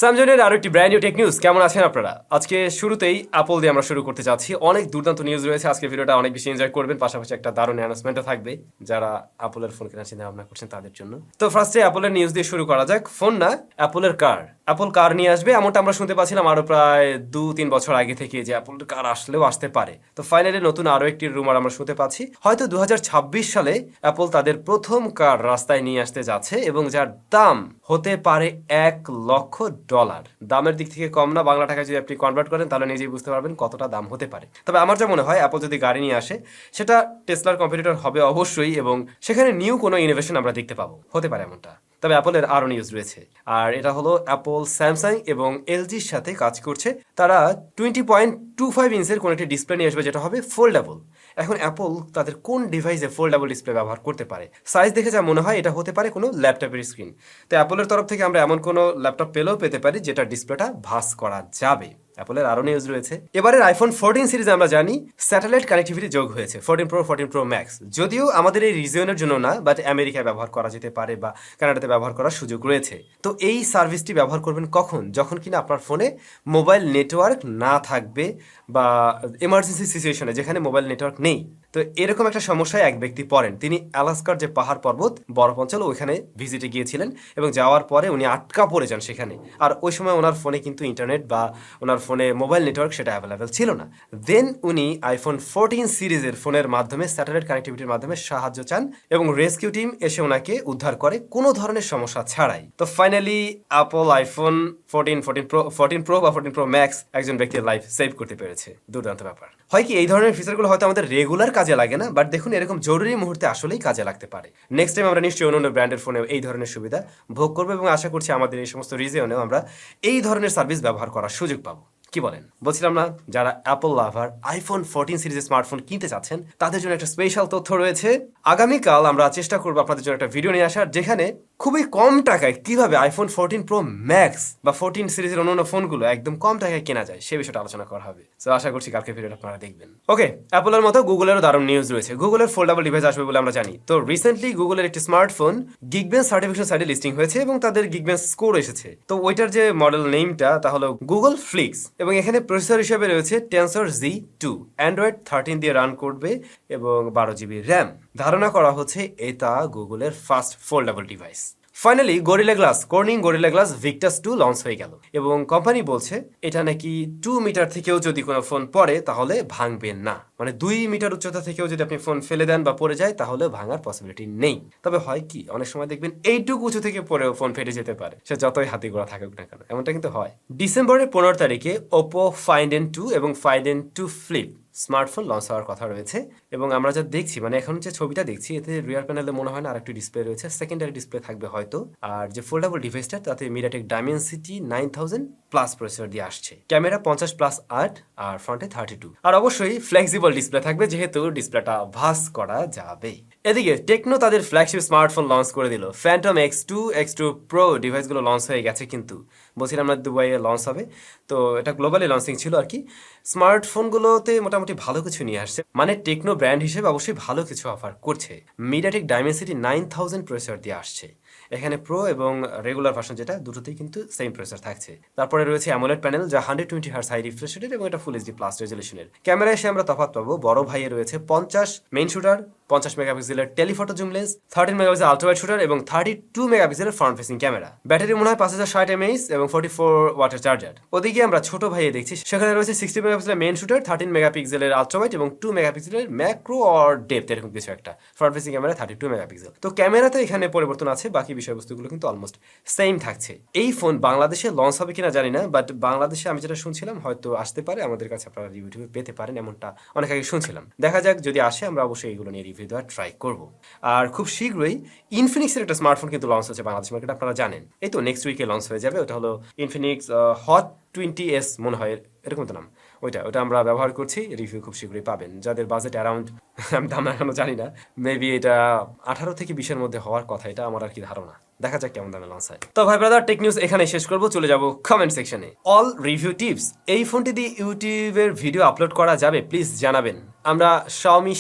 SamZone আরো একটি brand new tech news. কেমন আছেন আপনারা? আজকে শুরুতেই অ্যাপল দিয়ে আমরা শুরু করতে যাচ্ছি। অনেক দুর্দান্ত নিউজ রয়েছে। আজকে ভিডিওটা অনেক বেশি এনজয় করবেন, পাশাপাশি একটা দারুণ অ্যানাউন্সমেন্টও থাকবে যারা অ্যাপলের ফোন কেনার চিন্তা ভাবনা করছেন তাদের জন্য। তো ফার্স্টে অ্যাপলের নিউজ দিয়ে শুরু করা যাক। ফোন না, অ্যাপলের কার। অ্যাপল কার নিয়ে আসবে এমনটা আমরা শুনতে পাচ্ছিলাম আরো প্রায় 2-3 বছর আগে থেকে, যে অ্যাপলের কার আসলেও আসতে পারে। তো ফাইনালি নতুন আরো একটি রুমার আমরা শুনতে পাচ্ছি, হয়তো 2026 সালে অ্যাপল তাদের প্রথম কার রাস্তায় নিয়ে আসতে যাচ্ছে, এবং যার দাম হতে পারে $1,00,000। দামের দিক থেকে কম না, বাংলা টাকায় যদি আপনি কনভার্ট করেন তাহলে নিজেই বুঝতে পারবেন কতটা দাম হতে পারে। তবে আমার যা মনে হয়, অ্যাপল যদি গাড়ি নিয়ে আসে সেটা টেসলার কম্পিটিটর হবে অবশ্যই, এবং সেখানে নিউ কোনো ইনোভেশন আমরা দেখতে পাবো, হতে পারে এমনটা। তবে অ্যাপলের আরো নিউজ রয়েছে, আর এটা হলো অ্যাপল স্যামসাং এবং এলজির সাথে কাজ করছে। তারা 20.25 ইঞ্চের কোন একটি ডিসপ্লে নিয়ে আসবে যেটা হবে ফোল্ডেবল। এখন অ্যাপল তাদের কোন ডিভাইসে ফোল্ডেবল ডিসপ্লে ব্যবহার করতে পারে? সাইজ দেখে যা মনে হয় এটা হতে পারে কোনো ল্যাপটপের স্ক্রিন। তো অ্যাপলের তরফ থেকে আমরা এমন কোনো ল্যাপটপ পেতে পারি যেটা ডিসপ্লেটা ভাঁজ করা যাবে। অ্যাপলের আরো নিউজ রয়েছে। এবারের আইফোন 14 সিরিজে আমরা জানি স্যাটেলাইট কানেক্টিভিটি যোগ হয়েছে 14 প্রো 14 প্রো ম্যাক্স। যদিও আমাদের এই রিজিয়নের জন্য না, বাট আমেরিকায় ব্যবহার করা যেতে পারে বা কানাডাতে ব্যবহার করার সুযোগ রয়েছে। তো এই সার্ভিসটি ব্যবহার করবেন কখন? যখন কিনা আপনার ফোনে মোবাইল নেটওয়ার্ক না থাকবে, বা এমার্জেন্সি সিচুয়েশনে যেখানে মোবাইল নেটওয়ার্ক নেই। তো এরকম একটা সমস্যায় এক ব্যক্তি পড়েন। তিনি আলাস্কার যে পাহাড় পর্বত বরফ অঞ্চল ওইখানে ভিজিটে গিয়েছিলেন, এবং যাওয়ার পরে উনি আটকা পড়ে যান সেখানে। আর ওই সময় ওনার ফোনে কিন্তু ইন্টারনেট বা ওনার ফোনে মোবাইল নেটওয়ার্ক সেটা অ্যাভেলেবেল ছিল না। দেন উনি আইফোন 14 সিরিজের ফোনের মাধ্যমে স্যাটেলাইট কানেক্টিভিটির মাধ্যমে সাহায্য চান, এবং রেস্কিউ টিম এসে ওনাকে উদ্ধার করে কোনো ধরনের সমস্যা ছাড়াই। তো ফাইনালি অ্যাপল আইফোন 14 প্রো বা 14 প্রো ম্যাক্স একজন ব্যক্তির লাইফ সেভ করতে পেরেছে। দুর্দান্ত ব্যাপার। হয় কি, এই ধরনের ফিচারগুলো হয়তো আমাদের রেগুলার কাজে লাগে না, বাট দেখুন এরকম জরুরি মুহূর্তে আসলেই কাজে লাগতে পারে। নেক্সট টাইম আমরা নিশ্চয়ই অন্য ব্র্যান্ডের ফোনেও এই ধরনের সুবিধা ভোগ করবো, এবং আশা করছি আমাদের এই সমস্ত রিজিয়নেও আমরা এই ধরনের সার্ভিস ব্যবহার করার সুযোগ পাবো। কি বলেন? বলছিলাম না, যারা অ্যাপল লাভার আইফোন 14 সিরিজের স্মার্টফোন কিনতে চাচ্ছেন তাদের জন্য একটা স্পেশাল তথ্য রয়েছে। আগামীকাল আমরা চেষ্টা করবো আপনাদের জন্য একটা ভিডিও নিয়ে আসার, যেখানে খুবই কম টাকায় কিভাবে আইফোন 14 প্রো ম্যাক্স বা 14 সিরিজের অন্যান্য ফোনগুলো একদম কম টাকায় কেনা যায় সে বিষয়টা আলোচনা করা হবে। তো আশা করছি কালকে ভিডিওটা আপনারা দেখবেন। ওকে, অ্যাপলের মতো গুগলেরও দারুণ নিউজ রয়েছে। গুগলের ফোল্ডেবল ডিভাইস আসবে বলে আমরা জানি। তো রিসেন্টলি গুগলের একটি স্মার্টফোন গিগবেঞ্চ সার্টিফিকেশন সাইটে লিস্টিং হয়েছে, এবং তাদের গিগবেঞ্চ স্কোর এসেছে। তো ওইটার যে মডেল নেমটা তা হলো গুগল ফ্লিক্স, এবং এখানে প্রসেসর হিসেবে রয়েছে টেনসর Z2, অ্যান্ড্রয়েড 13 দিয়ে রান করবে এবং 12 GB র্যাম। ধারণা করা হচ্ছে এটা গুগলের first foldable device. Finally Corning gorilla glass Victus 2 launch হয়ে গেল, এবং কোম্পানি বলছে এটা নাকি 2 মিটার থেকেও যদি কোনো ফোন পড়ে তাহলে ভাঙবে না। মানে 2 মিটার উচ্চতা থেকেও যদি আপনি ফোন ফেলে দেন বা পড়ে যায় তাহলে ভাঙার পসিবিলিটি নেই। তবে হয় কি, অনেক সময় দেখবেন এইটুকু উঁচু থেকে পড়েও ফোন ফেটে যেতে পারে, সে যতই হাতি গোড়া থাকুক না কেন। এমনটা কিন্তু হয়। ডিসেম্বরের 15 তারিখে ওপো ফাইন্ড N2 এবং find N2 flip smartphone launch হওয়ার কথা রয়েছে, এবং আমরা যা দেখছি, মানে এখন যে ছবিটা দেখছি, এতে রিয়ার প্যানেলে মনে হয় না আরেকটি ডিসপ্লে রয়েছে, সেকেন্ডারি ডিসপ্লে থাকবে হয়তো। আর যে ফোল্ডেবল ডিভাইসটা তাতে মিডিয়াটেক ডাইমেনসিটি 9000 প্লাস প্রসেসর দিয়ে আসছে। ক্যামেরা 50+8 আর ফ্রন্টে 32, আর অবশ্যই ফ্লেক্সিবল ডিসপ্লে থাকবে যেহেতু ডিসপ্লেটা ভাঁজ করা যাবে। এদিকে টেকনো তাদের ফ্ল্যাগশিপ স্মার্টফোন লঞ্চ করে দিল। ফ্যান্টম X2 প্রো ডিভাইসগুলো লঞ্চ হয়ে গেছে, কিন্তু বলছিলাম না দুবাইয়ে লঞ্চ হবে, তো এটা গ্লোবালি লঞ্চিং ছিল আর কি। স্মার্টফোনগুলোতে মোটামুটি ভালো কিছু নিয়ে আসছে, মানে টেকনো ব্র্যান্ড হিসেবে অবশ্যই ভালো কিছু অফার করছে। মিডিয়াটেক ডাইমেনসিটি 9000 প্রসেসর দিয়ে আসছে। এখানে প্রো এবং রেগুলার ভার্সন যেটা, দুটোতেই কিন্তু সেম প্রসেসর থাকছে। তারপরে রয়েছে অ্যামোলেড প্যানেল যা 120 হার্টজ হাই রিফ্রেশ রেটের, এবং এটা ফুল এইচডি প্লাস রেজলিউশনের। ক্যামেরায় এসে আমরা তফাৎ পাবো। বড় ভাইয়ে রয়েছে 50 মেইন শুটার, 50 মেগাপিক্সেলের telephoto zoom lens, 13 megapixel ultrawide shooter এবং 32 মেগাপিক্সেলের ফ্রন্ট ফেসিং ক্যামেরা। ব্যাটারি মনে হয় 5060 mAh এবং 44 ওয়াটের চার্জার। ওদিকে আমরা ছোট ভাইয়ে দেখছি, সেখানে রয়েছে 60 মেগাপিক্সেলের মেইন শুটার, 13 মেগাপিক্সেলের আল্ট্রাওয়াইড এবং 2 মেগাপিক্সেলের ম্যাক্রো অর ডেপথ, এরকম কিছু একটা। Front facing camera 32 megapixel. তো ক্যামেরাতে এখানে পরিবর্তন আছে, বাকি বিষয়বস্তুগুলো কিন্তু অলমোস্ট সেম থাকছে। এই ফোন বাংলাদেশে লঞ্চ হবে কিনা জানি না, বাট বাংলাদেশে আমি যেটা শুনছিলাম হয়তো আসতে পারে, আমাদের কাছে আপনারা রিভিউ পেতে পারেন, এমনটা অনেক আগে শুনছিলাম। দেখা যাক, যদি আসে আমরা অবশ্যই এগুলো নিয়ে রিভিউ দেওয়ার ট্রাই করব। আর খুব শীঘ্রই ইনফিনিক্সের একটা স্মার্টফোন কিন্তু লঞ্চ হচ্ছে বাংলাদেশ মার্কেটে, আপনারা জানেন। এই তো নেক্সট উইকে লঞ্চ হয়ে যাবে। ওটা হলো ইনফিনিক্স হট 20s মনে হয় এরকম তো নাম, ওইটা আমরা ব্যবহার করছি। রিভিউ খুব শীঘ্রই পাবেন। যাদের বাজেট অ্যারাউন্ড আমি দাম এখনো জানি না, মেবি এটা 18 থেকে 20-এর মধ্যে হওয়ার কথা, এটা আমার আর কি ধারণা। দেখা যাক কেমন দামে লঞ্চ হয়। তো ভাই ব্রাদার, টেক নিউজ এখানে শেষ করবো, চলে যাব কমেন্ট সেকশনে। অল রিভিউ টিপস, এই ফোনটি দিয়ে ইউটিউবের ভিডিও আপলোড করা যাবে? প্লিজ জানাবেন। আমরা শাওমি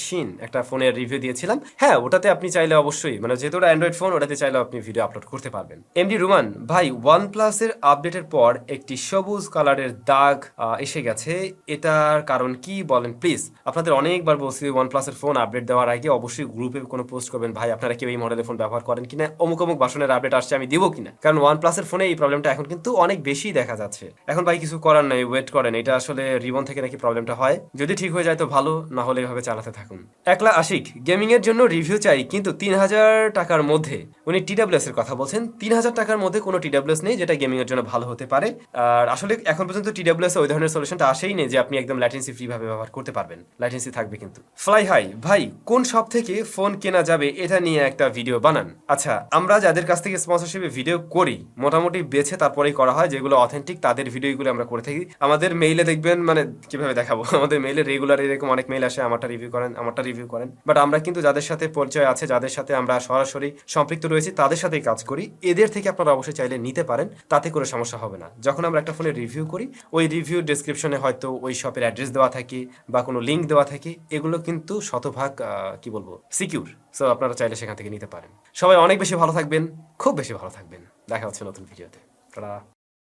শিন একটা ফোনের রিভিউ দিয়েছিলাম। হ্যাঁ, ওটাতে আপনি চাইলে অবশ্যই, মানে যেহেতু ওটা অ্যান্ড্রয়েড ফোন, ওটাতে চাইলে আপনি ভিডিও আপলোড করতে পারবেন। এমডি রুমান ভাই, OnePlus এর আপডেটের পর একটি সবুজ কালারের দাগ এসে গেছে, এটার কারণ কি বলেন প্লিজ? আপনাদের অনেকবার বলছি OnePlus এর ফোন আপডেট দেওয়ার আগে অবশ্যই গ্রুপে কোনো পোস্ট করবেন, ভাই আপনারা কেউ এই মডেলের ফোন ব্যবহার করেন কিনা, অমুক ভার্সনের আপডেট আসছে, আমি দিব কিনা। কারণ OnePlus এর ফোনে এই প্রবলেমটা এখন কিন্তু অনেক বেশি দেখা যাচ্ছে। এখন ভাই কিছু করার নাই, ওয়েট করেন। এটা আসলে রিবন থেকে নাকি প্রবলেমটা হয়, যদি ঠিক হয়ে যায় তো ভালো, না হলে এভাবে চালাতে থাকুন। একলা আশিক, গেমিং এর জন্য রিভিউ চাই, কিন্তু 3000 টাকার মধ্যে, উনি TWS এর কথা বলছেন, 3000 টাকার মধ্যে কোনো TWS নেই যেটা গেমিং এর জন্য ভালো হতে পারে। আর আসলে এখন পর্যন্ত TWS ওই ধরনের সলিউশনটা আসেই নেই যে আপনি একদম ল্যাটেন্সি ফ্রি ভাবে ব্যবহার করতে পারবেন। ল্যাটেন্সি থাকবে কিন্তু। ফ্লাই হাই ভাই, কোন শপ থেকে ফোন কেনা যাবে এটা নিয়ে একটা ভিডিও বানান। আচ্ছা, আমরা যাদের কাছ থেকে স্পন্সরশিপে ভিডিও করি মোটামুটি বেছে তারপরেই করা হয়, যেগুলো অথেন্টিক তাদের ভিডিওগুলো আমরা করে থাকি। আমাদের মেইলে দেখবেন, মানে কিভাবে দেখাবো, আমাদের মেইলে রেগুলার এরকম অনেক মেইল আসে, আমারটা রিভিউ করেন। বাট আমরা কিন্তু যাদের সাথে পরিচয় আছে, যাদের সাথে আমরা সরাসরি সম্পৃক্ত রয়েছি, তাদের সাথেই কাজ করি। এদের থেকে আপনারা অবশ্যই চাইলে নিতে পারেন, তাতে করে সমস্যা হবে না। যখন আমরা একটা ফোনের রিভিউ করি, ওই রিভিউ ডেসক্রিপশনে হয়তো ওই শপের অ্যাড্রেস দেওয়া থাকে বা কোনো লিঙ্ক দেওয়া থাকে, এগুলো কিন্তু শতভাগ কি বলবো, সিকিউর। সো আপনারা চাইলে সেখান থেকে নিতে পারেন। সবাই অনেক বেশি ভালো থাকবেন, খুব বেশি ভালো থাকবেন। দেখা হচ্ছে নতুন ভিডিওতে। টাটা।